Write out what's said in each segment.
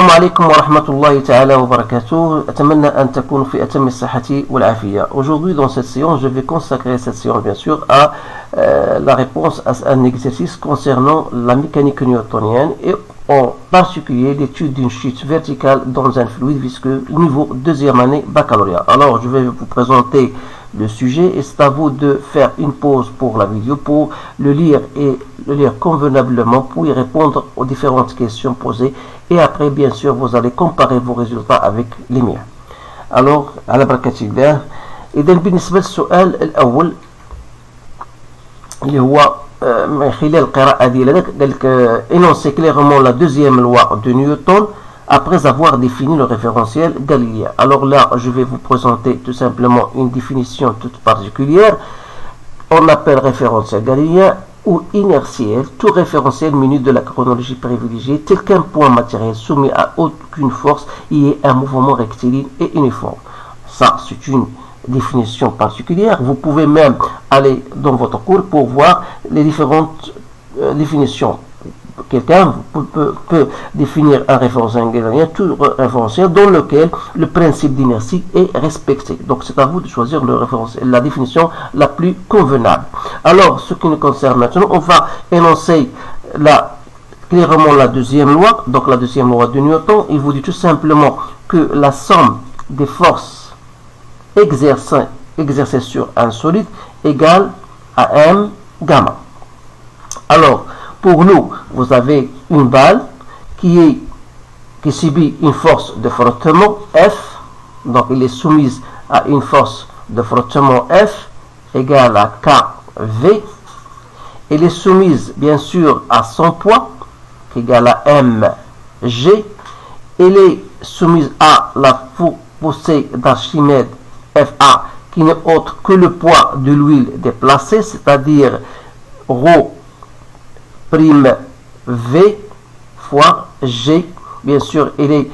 السلام عليكم ورحمة الله تعالى وبركاته. أتمنى أن تكونوا في أتم الصحة والعافية. Aujourd'hui dans cette séance, je vais consacrer cette séance bien sûr à la réponse à un exercice concernant la mécanique newtonienne et en particulier l'étude d'une chute verticale dans un fluide visqueux niveau deuxième année baccalauréat. Alors je vais vous présenter le sujet et c'est à vous de faire une pause pour la vidéo pour le lire et le lire convenablement pour y répondre aux différentes questions posées et après bien sûr vous allez comparer vos résultats avec les miens. Alors على بركة الله. إذا بالنسبة للسؤال الأول اللي هو من خلال القراءة ديالك قال لك énoncer clairement la deuxième loi de Newton après avoir défini le référentiel galiléen. Alors là, je vais vous présenter tout simplement une définition toute particulière. On appelle référentiel galiléen ou inertiel tout référentiel muni de la chronologie privilégiée tel qu'un point matériel soumis à aucune force y ait un mouvement rectiligne et uniforme. Ça, c'est une définition particulière. Vous pouvez même aller dans votre cours pour voir les différentes définitions. Quelqu'un peut définir un référentiel galilien, tout référentiel dans lequel le principe d'inertie est respecté. Donc c'est à vous de choisir la définition la plus convenable. Alors, ce qui nous concerne maintenant, on va énoncer clairement la deuxième loi. Donc la deuxième loi de Newton, il vous dit tout simplement que la somme des forces exercées sur un solide égale à m gamma. Alors, pour nous, vous avez une balle qui subit une force de frottement F, donc elle est soumise à une force de frottement F égale à KV. Elle est soumise bien sûr à son poids qui est égal à mg. Elle est soumise à la poussée d'Archimède Fa qui n'est autre que le poids de l'huile déplacée, c'est-à-dire ρ prime V fois G, bien sûr, elle est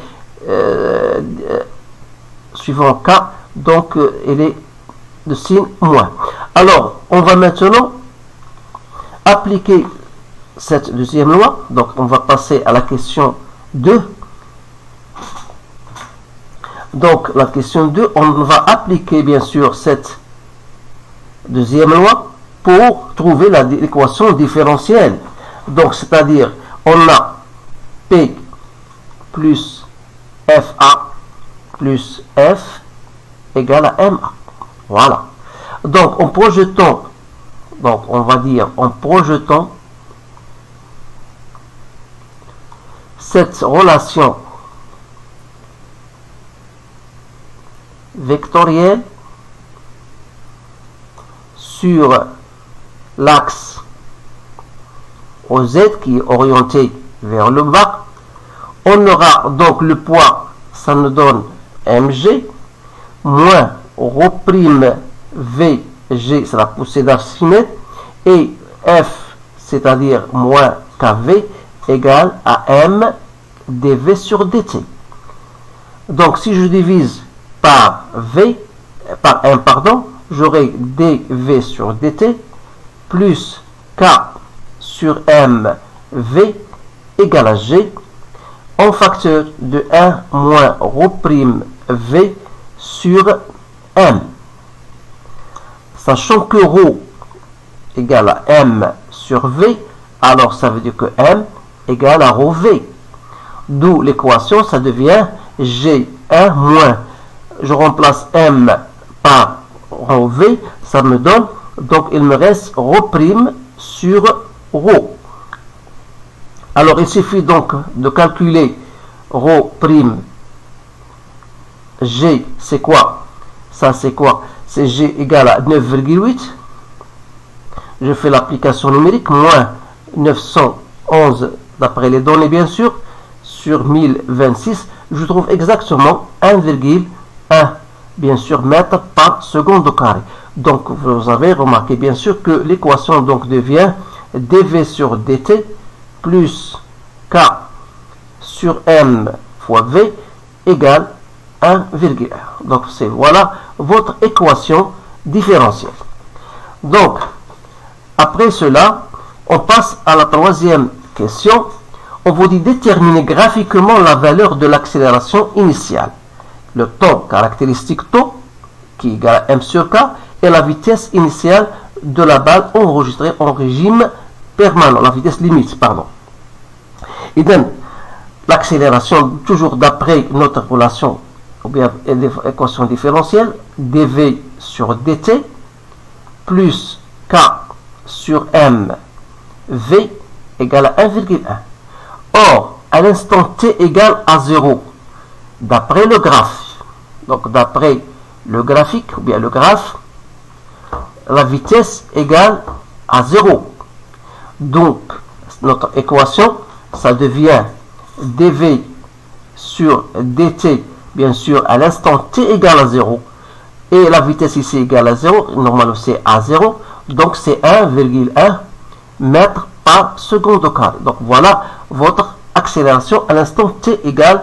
suivant K, donc elle est de signe moins. Alors, on va maintenant appliquer cette deuxième loi, donc on va passer à la question 2. Donc, la question 2, on va appliquer bien sûr cette deuxième loi pour trouver l'équation différentielle. Donc, c'est-à-dire, on a P plus FA plus F égale à MA. Voilà. Donc, en projetant, cette relation vectorielle sur l'axe OZ qui est orienté vers le bas, on aura donc le poids, ça nous donne mg, moins ρ' vg, c'est la poussée d'Archimède, et F, c'est-à-dire moins kv, égale à m dv sur dt. Donc si je divise par m, j'aurai dv sur dt plus k sur m v égale à g en facteur de 1 moins ρ' v sur m. Sachant que ρ égale à m sur v, alors ça veut dire que m égale à ρv. D'où l'équation, ça devient g1 moins, je remplace m par ρv, ça me donne, donc il me reste ρ' sur ρ. Alors il suffit donc de calculer ρ', g c'est quoi? Ça c'est quoi? C'est g égale à 9,8. Je fais l'application numérique, moins 911 d'après les données bien sûr, sur 1026, je trouve exactement 1,1 bien sûr mètre par seconde au carré. Donc vous avez remarqué bien sûr que l'équation donc devient dv sur dt plus k sur m fois v égale 1,1. Donc c'est voilà votre équation différentielle. Donc après cela, on passe à la troisième question. on vous dit déterminer graphiquement la valeur de l'accélération initiale. Le temps caractéristique τ, qui est égal à m sur k, et la vitesse initiale de la balle enregistrée en régime permanent, la vitesse limite, pardon. Et donc, l'accélération, toujours d'après notre relation, ou bien équation différentielle, dv sur dt, plus k sur m, v égale à 1,1. Or, à l'instant t égale à 0, d'après le graphe, donc d'après le graphique, ou bien le graphe, la vitesse égale à 0. Donc, notre équation, ça devient dv sur dt, bien sûr, à l'instant t égale à 0. Et la vitesse ici égale à 0, normalement c'est à 0. Donc, c'est 1,1 mètres par seconde au carré. Donc, voilà votre accélération à l'instant t égale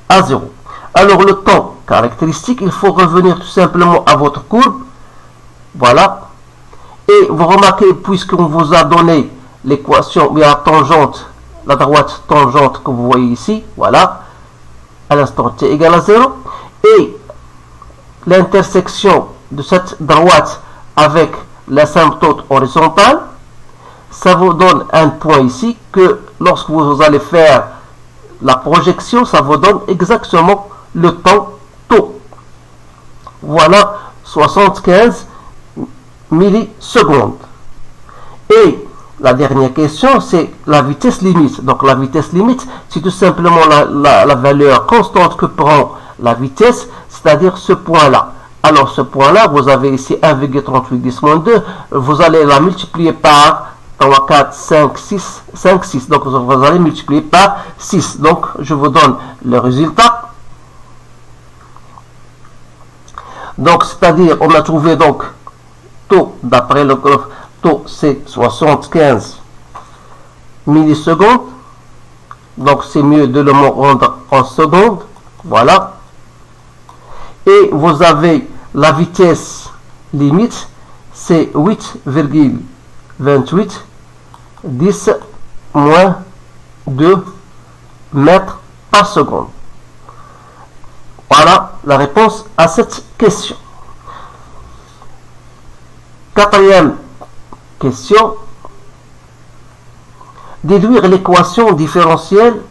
à 0. Alors, le temps caractéristique, il faut revenir tout simplement à votre courbe. Voilà. Et vous remarquez, puisqu'on vous a donné l'équation, la tangente, la droite tangente que vous voyez ici, voilà, à l'instant t égale à 0, et l'intersection de cette droite avec l'asymptote horizontale, ça vous donne un point ici que lorsque vous allez faire la projection, ça vous donne exactement le temps tôt. Voilà 75 millisecondes. Et la dernière question, c'est la vitesse limite. Donc la vitesse limite, c'est tout simplement la valeur constante que prend la vitesse, c'est-à-dire ce point-là. Alors ce point-là, vous avez ici 1,38 10 moins 2, vous allez la multiplier par 3, 4, 5, 6, 5, 6. Donc vous allez multiplier par 6. Donc je vous donne le résultat. Donc c'est-à-dire, on a trouvé donc taux, d'après le graphe, taux c'est 75 millisecondes. Donc c'est mieux de le rendre en secondes. Voilà. Et vous avez la vitesse limite, c'est 8,28 10 moins 2 mètres par seconde. Voilà la réponse à cette question. Quatrième question. Déduire de l'équation différentielle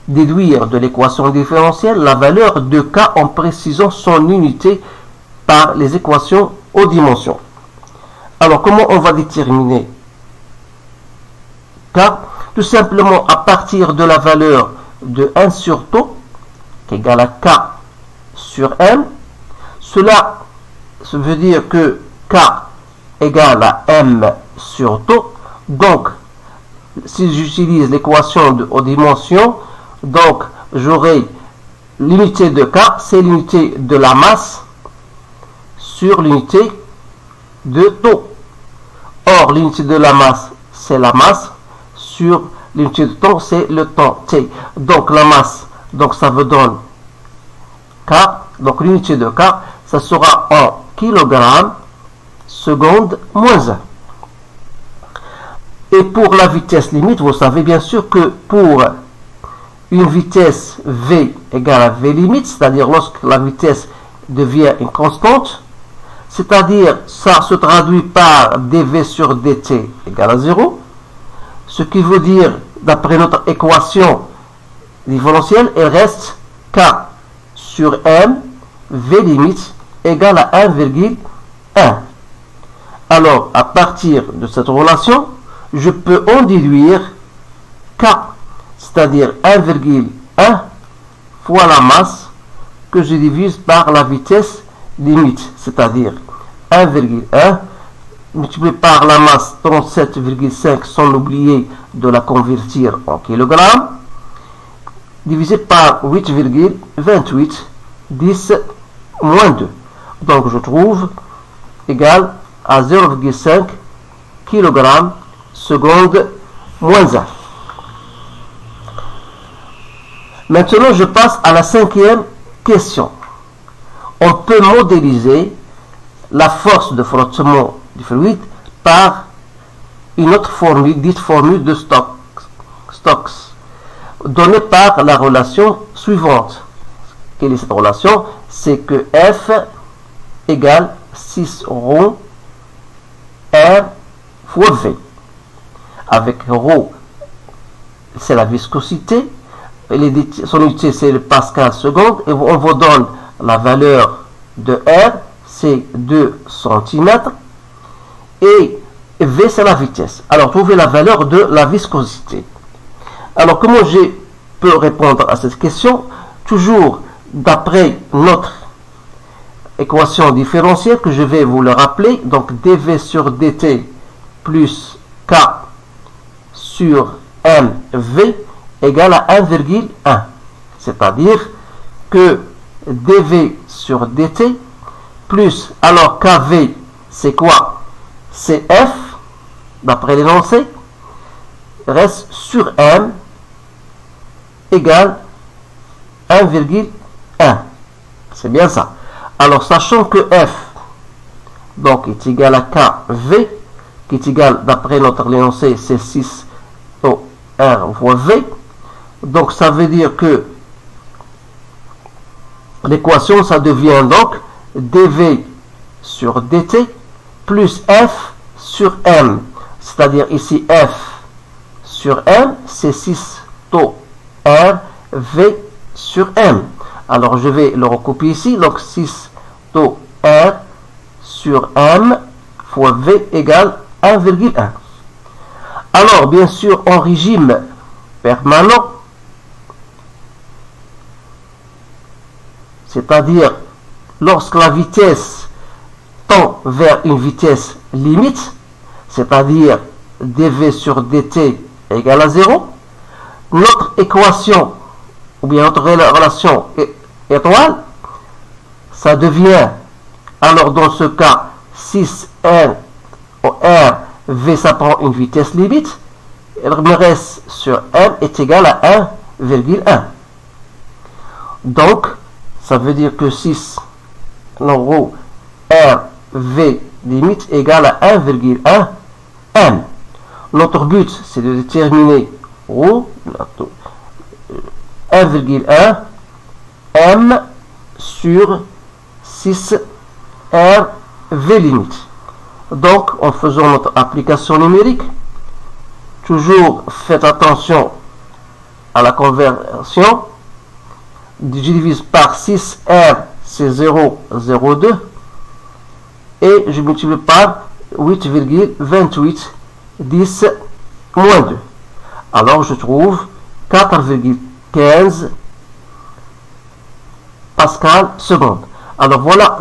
la valeur de k en précisant son unité par les équations aux dimensions. Alors, comment on va déterminer k? Tout simplement à partir de la valeur de 1 sur τ, qui est égal à k sur m. Cela veut dire que k égale à m sur τ. Donc, si j'utilise l'équation aux dimensions, donc j'aurai l'unité de k, c'est l'unité de la masse sur l'unité de τ. Or, l'unité de la masse, c'est la masse sur l'unité de temps, c'est le temps t. Donc, la masse, donc ça vous donne k. Donc, l'unité de k, ça sera en kilogrammes seconde moins 1. Et pour la vitesse limite, vous savez bien sûr que pour une vitesse v égale à v limite, c'est-à-dire lorsque la vitesse devient une constante, c'est-à-dire ça se traduit par dv sur dt égale à 0, ce qui veut dire, d'après notre équation différentielle, il reste k sur m, v limite égale à 1,1. Alors, à partir de cette relation, je peux en déduire k, c'est-à-dire 1,1 fois la masse que je divise par la vitesse limite, c'est-à-dire 1,1 multiplié par la masse 37,5 sans oublier de la convertir en kilogrammes, divisé par 8,28 10 moins 2. Donc je trouve égal à 0,5 kg seconde moins 1. Maintenant, je passe à la cinquième question. On peut modéliser la force de frottement du fluide par une autre formule, dite formule de Stokes. donnée par la relation suivante. Quelle est cette relation? C'est que F égale 6 ρ R fois V. Avec ρ, c'est la viscosité, son unité c'est le pascal seconde, et on vous donne la valeur de R, c'est 2 cm, et V c'est la vitesse. Alors trouvez la valeur de la viscosité. Alors comment je peux répondre à cette question? Toujours d'après notre équation différentielle que je vais vous le rappeler, donc dV sur dt plus K sur mv égale à 1,1. C'est-à-dire que dV sur dt plus, alors kV c'est quoi? C'est F, d'après l'énoncé, reste sur m égale 1,1. C'est bien ça. Alors, sachant que F donc, est égal à KV, qui est égal, d'après notre énoncé, c'est 6 R fois V. Donc, ça veut dire que l'équation, ça devient donc dV sur dt plus F sur M. C'est-à-dire ici, F sur M, c'est 6 taux R V sur M. Alors, je vais le recopier ici. Donc, 6 taux R sur M fois V égale 1,1. Alors, bien sûr, en régime permanent, c'est-à-dire lorsque la vitesse tend vers une vitesse limite, c'est-à-dire dV sur dt égale à 0, notre équation, ou bien notre relation étoile, ça devient, alors dans ce cas, 6R, R, V, ça prend une vitesse limite, et le reste sur M est égal à 1,1. Donc, ça veut dire que 6, en gros, R, V, limite égale à 1,1 M. Notre but, c'est de déterminer 1,1 M sur 6 R V limite. Donc, en faisant notre application numérique, toujours faites attention à la conversion. Je divise par 6 R, c'est 0,02, et je multiplie par 8,28 10 moins 2. Alors, je trouve 4,15 pascal seconde. Alors voilà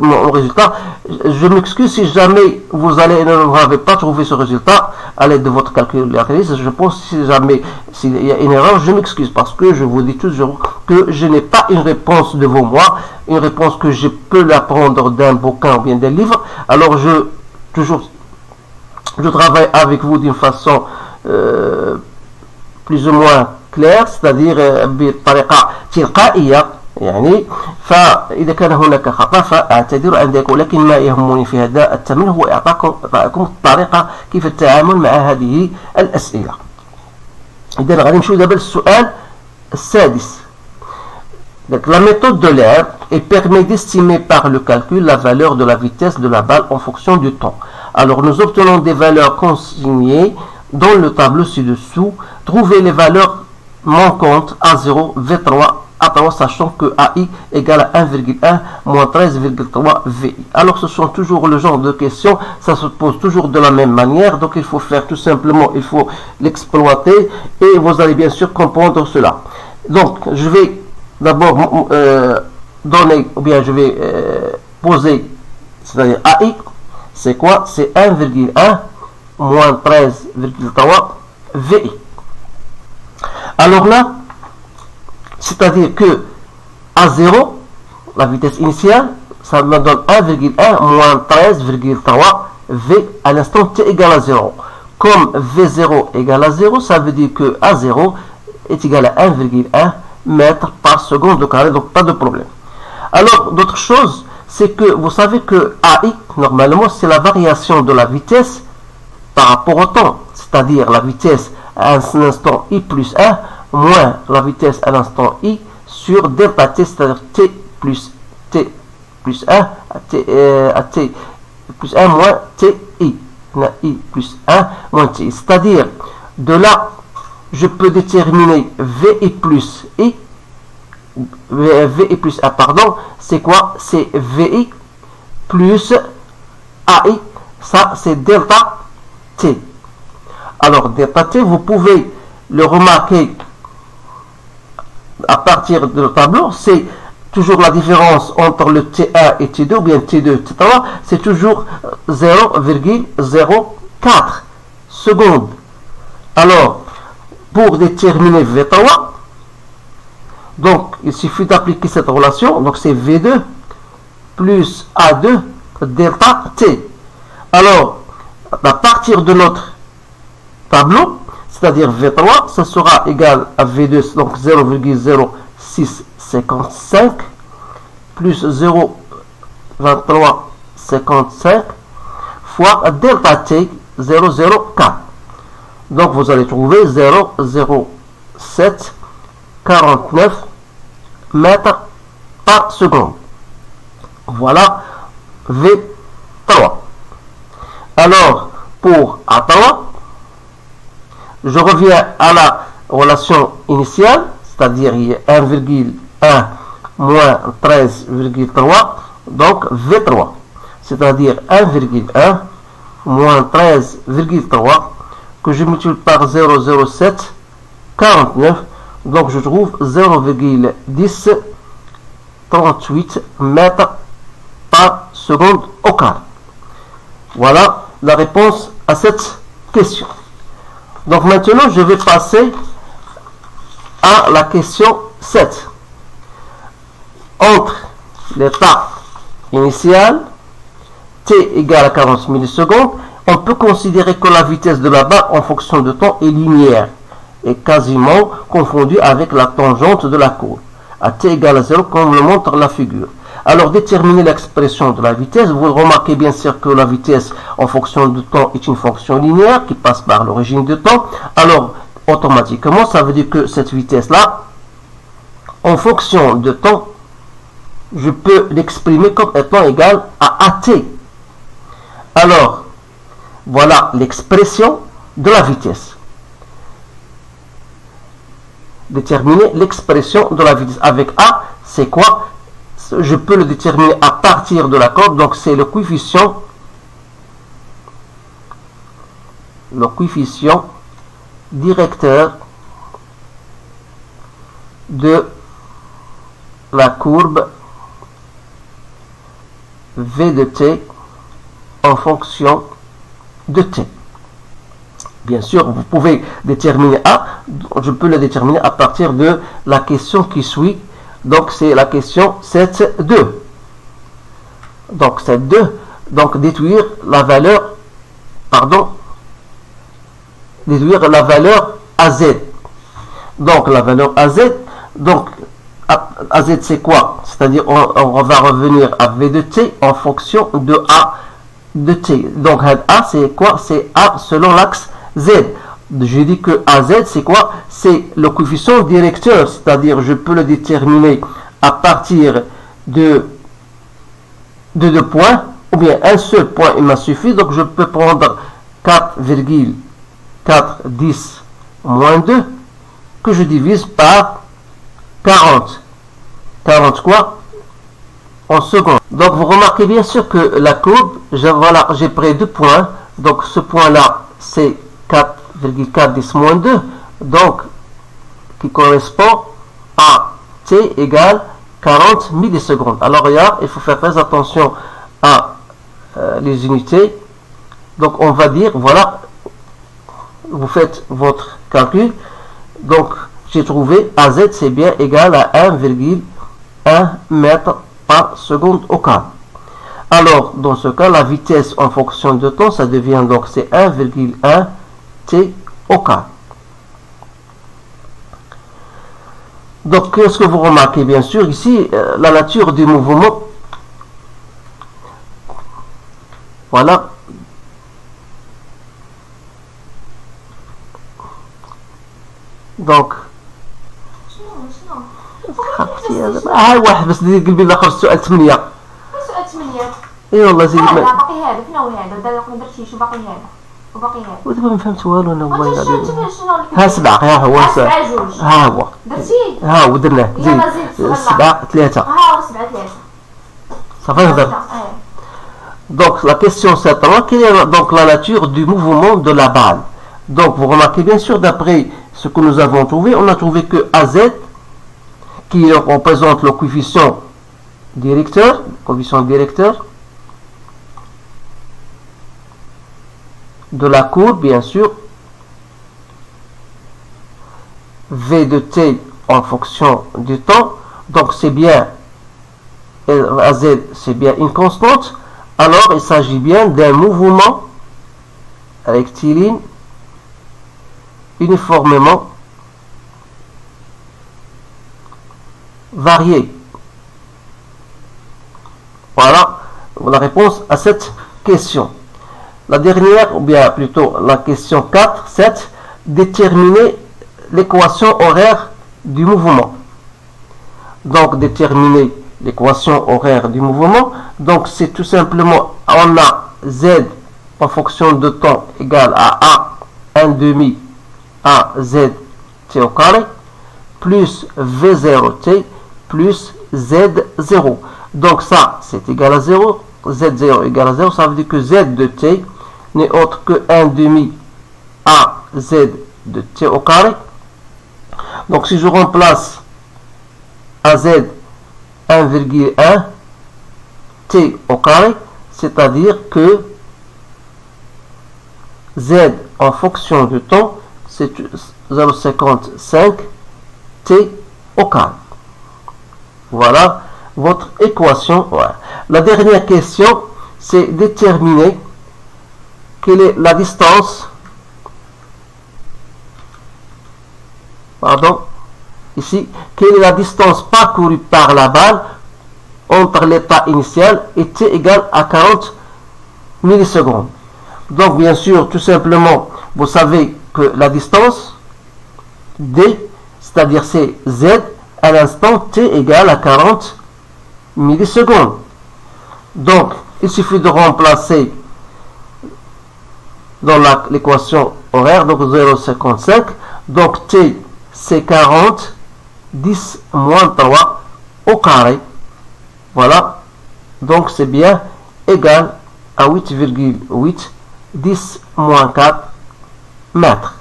mon résultat. Je m'excuse si jamais vous n'avez pas trouvé ce résultat à l'aide de votre calculatrice. Je pense que si jamais s'il y a une erreur, je m'excuse parce que je vous dis toujours que je n'ai pas une réponse devant moi, une réponse que je peux l'apprendre d'un bouquin ou bien d'un livre. Alors je travaille avec vous d'une façon plus ou moins claire, c'est-à-dire بطريقة تلقائية. يعني فإذا كان هناك خطأ فأعتذر عن ذلك، ولكن ما يهمني في هذا التمرين هو إعطاكم الطريقة كيف التعامل مع هذه الأسئلة. إذا غادي نمشيو دابا للسؤال السادس. Donc, la méthode de l'air, elle permet d'estimer par le calcul la valeur de la vitesse de la balle en fonction du temps. Alors, nous obtenons des valeurs consignées dans le tableau ci-dessous. Trouvez les valeurs manquantes A0, V3, A3, sachant que AI égale à 1,1 moins 13,3 VI. Alors, ce sont toujours le genre de questions, ça se pose toujours de la même manière. Donc, il faut faire tout simplement, il faut l'exploiter et vous allez bien sûr comprendre cela. Donc, je vais d'abord donner, ou bien je vais poser, c'est-à-dire AI, c'est quoi? C'est 1,1 moins 13,3 VI. Alors là, c'est-à-dire que A0, la vitesse initiale, ça me donne 1,1 moins 13,3 V à l'instant t égale à 0. Comme V0 égale à 0, ça veut dire que A0 est égal à 1,1 mètres par seconde de carré, donc pas de problème. Alors, d'autre chose, c'est que vous savez que AI, normalement, c'est la variation de la vitesse par rapport au temps, c'est-à-dire la vitesse à un instant I plus 1 moins la vitesse à l'instant I sur delta t, c'est-à-dire t plus 1 à t plus 1 moins ti. I plus 1 moins ti. C'est-à-dire, de là, je peux déterminer VI plus I. VI plus 1, pardon. C'est quoi? C'est VI plus AI. Ça, c'est delta T. Alors, delta T, vous pouvez le remarquer à partir de le tableau. C'est toujours la différence entre le T1 et T2, ou bien T2, T3. C'est toujours 0,04 secondes. Alors, pour déterminer V3, donc il suffit d'appliquer cette relation. Donc, c'est V2 plus A2 delta T. Alors, à partir de notre tableau, c'est-à-dire V3, ça sera égal à V2, donc 0,0655 plus 0,2355 fois delta T 0,04. Donc, vous allez trouver 0,0749 mètres par seconde. Voilà V3. Alors, pour A3, je reviens à la relation initiale, c'est-à-dire il y a 1,1 moins 13,3, donc V3, c'est-à-dire 1,1 moins 13,3, que je multiplie par 0,0749, donc je trouve 0,1038 mètres par seconde au carré. Voilà la réponse à cette question. Donc maintenant, je vais passer à la question 7. Entre l'état initial, t égale à 40 millisecondes, on peut considérer que la vitesse de la barre en fonction de temps est linéaire et quasiment confondue avec la tangente de la courbe, à t égale à 0 comme le montre la figure. Alors, déterminer l'expression de la vitesse. Vous remarquez bien sûr que la vitesse en fonction de temps est une fonction linéaire qui passe par l'origine de temps. Alors, automatiquement, ça veut dire que cette vitesse-là, en fonction de temps, je peux l'exprimer comme étant égal à AT. Alors, voilà l'expression de la vitesse. Déterminer l'expression de la vitesse. Avec A, c'est quoi? Je peux le déterminer à partir de la courbe, donc c'est le coefficient directeur de la courbe V de t en fonction de t. Bien sûr, vous pouvez déterminer A, je peux le déterminer à partir de la question qui suit. Donc, c'est la question 7.2. Donc, 7.2. Donc, déduire la valeur AZ. Donc, la valeur AZ. Donc, AZ, c'est quoi? C'est-à-dire, on va revenir à V de T en fonction de A de T. Donc, A, c'est quoi? C'est A selon l'axe Z. Je dis que AZ, c'est quoi? C'est le coefficient directeur, c'est-à-dire je peux le déterminer à partir de deux points, ou bien un seul point, il m'a suffi. Donc je peux prendre 4,410 moins 2, que je divise par 40. 40 quoi? En secondes. Donc vous remarquez bien sûr que la courbe, j'ai pris 2 points. Donc ce point-là, c'est 4,410 moins 2, donc qui correspond à t égale 40 millisecondes. Alors il faut faire très attention à les unités. Donc on va dire, voilà, vous faites votre calcul. Donc j'ai trouvé AZ, c'est bien égal à 1,1 mètre par seconde au carré. Alors dans ce cas, la vitesse en fonction de temps, ça devient donc c'est 1,1 t au carré. Donc, qu'est-ce que vous remarquez? Bien sûr, ici, la nature du mouvement. Voilà. دونك هاي واحد بس قلبي الاخر السؤال 8. سؤال 8 اي والله زيد باقي هذا فين هو هذا دابا ما درتيش وباقي هذا وباقي هذا ودابا ما فهمت والو انا والله العظيم. ها 7 ها هو ها هو درتي ها هو درناه زيد 7 3 ها هو 7 3 صافي هضر. Donc la question 7, quelle est donc la nature du mouvement de la balle? Donc vous remarquez bien sûr d'après ce que nous avons trouvé, on a trouvé que AZ qui représente le coefficient directeur de la courbe bien sûr, V de t en fonction du temps, donc c'est bien AZ c'est bien une constante. Alors, il s'agit bien d'un mouvement rectiligne uniformément varié. Voilà la réponse à cette question. La dernière, ou bien plutôt la question 4, 7, déterminer l'équation horaire du mouvement. Donc, déterminer l'équation horaire du mouvement, donc c'est tout simplement, on a Z en fonction de temps égal à A 1 demi A Z T au carré plus V0T plus Z0. Donc ça c'est égal à 0, Z0 égale à 0, ça veut dire que Z de T n'est autre que 1 demi A Z de T au carré. Donc si je remplace AZ 1,1 t au carré, c'est-à-dire que Z en fonction du temps, c'est 0,55 t au carré. Voilà votre équation. Voilà. La dernière question, c'est déterminer quelle est la distance, ici, quelle est la distance parcourue par la balle entre l'état initial et t égale à 40 millisecondes. Donc bien sûr, tout simplement, vous savez que la distance d, c'est-à-dire c'est z, à l'instant t égale à 40 millisecondes. Donc il suffit de remplacer dans l'équation horaire, donc 0,55, donc t c'est 40 10 moins 3 au carré. Voilà, donc c'est bien égal à 8,8 10 moins 4 mètres.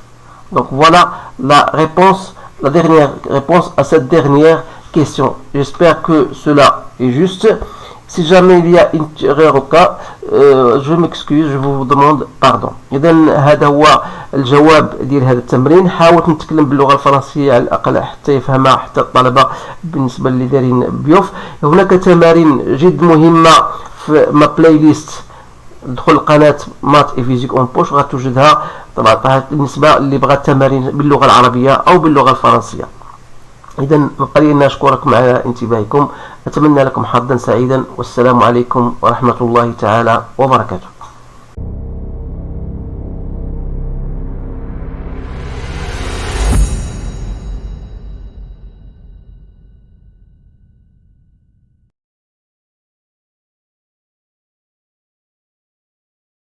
Donc voilà la réponse, la dernière réponse à cette dernière question. J'espère que cela est juste. Si jamais il y a une erreur au cas, je m'excuse, je vous demande pardon. إذا هذا هو الجواب ديال هذا التمرين. حاولت نتكلم باللغة الفرنسية على الأقل حتى يفهمها حتى الطلبة بالنسبة اللي دارين بيوف. هناك تمارين جد مهمة في ما بلاي ليست. ادخل قناة مات اي فيزيك اون بوش غتوجدها طبعا بالنسبة اللي بغى التمارين باللغة العربية أو باللغة الفرنسية. إذا بقي لي أن أشكركم على انتباهكم. أتمنى لكم حظا سعيدا والسلام عليكم ورحمة الله تعالى وبركاته.